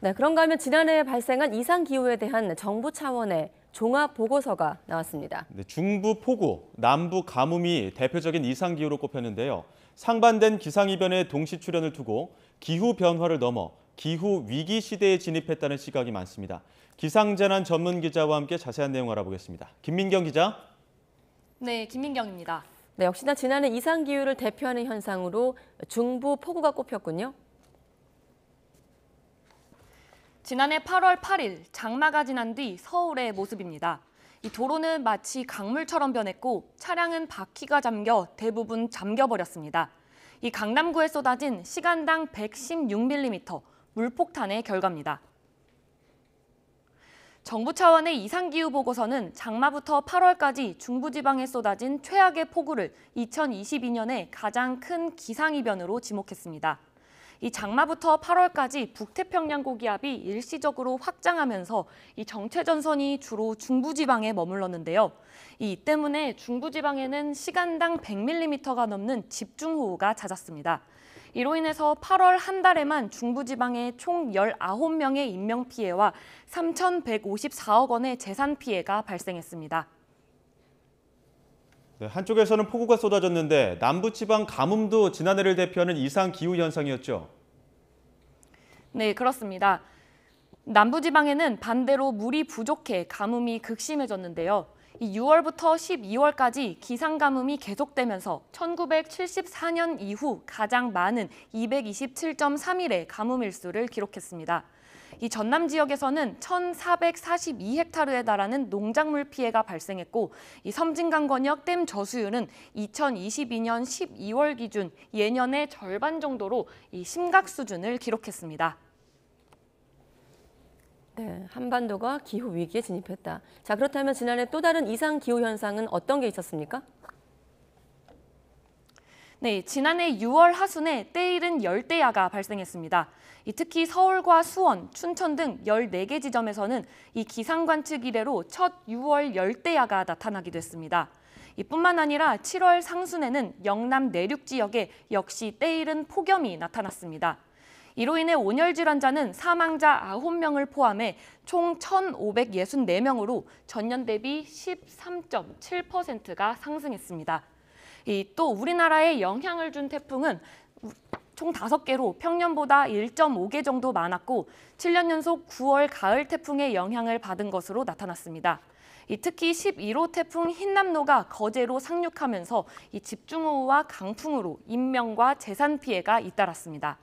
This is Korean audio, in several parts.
네, 그런가 하면 지난해 발생한 이상기후에 대한 정부 차원의 종합 보고서가 나왔습니다. 네, 중부 폭우, 남부 가뭄이 대표적인 이상기후로 꼽혔는데요. 상반된 기상이변의 동시 출현을 두고 기후 변화를 넘어 기후 위기 시대에 진입했다는 시각이 많습니다. 기상재난 전문 기자와 함께 자세한 내용 알아보겠습니다. 김민경 기자. 네, 김민경입니다. 네, 역시나 지난해 이상기후를 대표하는 현상으로 중부 폭우가 꼽혔군요. 지난해 8월 8일 장마가 지난 뒤 서울의 모습입니다. 이 도로는 마치 강물처럼 변했고 차량은 바퀴가 잠겨 대부분 잠겨버렸습니다. 이 강남구에 쏟아진 시간당 116mm 물폭탄의 결과입니다. 정부 차원의 이상기후 보고서는 장마부터 8월까지 중부지방에 쏟아진 최악의 폭우를 2022년에 가장 큰 기상이변으로 지목했습니다. 이 장마부터 8월까지 북태평양 고기압이 일시적으로 확장하면서 이 정체전선이 주로 중부지방에 머물렀는데요. 이 때문에 중부지방에는 시간당 100mm가 넘는 집중호우가 잦았습니다. 이로 인해서 8월 한 달에만 중부지방에 총 19명의 인명피해와 3,154억 원의 재산 피해가 발생했습니다. 네, 한쪽에서는 폭우가 쏟아졌는데 남부지방 가뭄도 지난해를 대표하는 이상기후 현상이었죠. 네, 그렇습니다. 남부지방에는 반대로 물이 부족해 가뭄이 극심해졌는데요. 6월부터 12월까지 기상가뭄이 계속되면서 1974년 이후 가장 많은 227.3일의 가뭄 일수를 기록했습니다. 이 전남 지역에서는 1,442헥타르에 달하는 농작물 피해가 발생했고 이 섬진강권역 댐 저수율은 2022년 12월 기준 예년의 절반 정도로 이 심각 수준을 기록했습니다. 네, 한반도가 기후 위기에 진입했다. 자, 그렇다면 지난해 또 다른 이상 기후 현상은 어떤 게 있었습니까? 네, 지난해 6월 하순에 때이른 열대야가 발생했습니다. 특히 서울과 수원, 춘천 등 14개 지점에서는 이 기상 관측 이래로 첫 6월 열대야가 나타나기도 했습니다. 이뿐만 아니라 7월 상순에는 영남 내륙 지역에 역시 때이른 폭염이 나타났습니다. 이로 인해 온열 질환자는 사망자 9명을 포함해 총 1,564명으로 전년 대비 13.7%가 상승했습니다. 또 우리나라에 영향을 준 태풍은 총 5개로 평년보다 1.5개 정도 많았고 7년 연속 9월 가을 태풍의 영향을 받은 것으로 나타났습니다. 특히 11호 태풍 흰남노가 거제로 상륙하면서 집중호우와 강풍으로 인명과 재산 피해가 잇따랐습니다.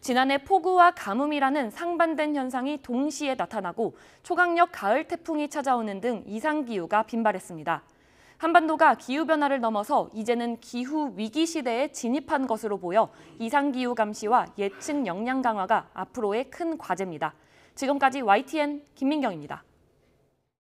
지난해 폭우와 가뭄이라는 상반된 현상이 동시에 나타나고 초강력 가을 태풍이 찾아오는 등 이상기후가 빈발했습니다. 한반도가 기후변화를 넘어서 이제는 기후 위기 시대에 진입한 것으로 보여 이상기후 감시와 예측 역량 강화가 앞으로의 큰 과제입니다. 지금까지 YTN 김민경입니다.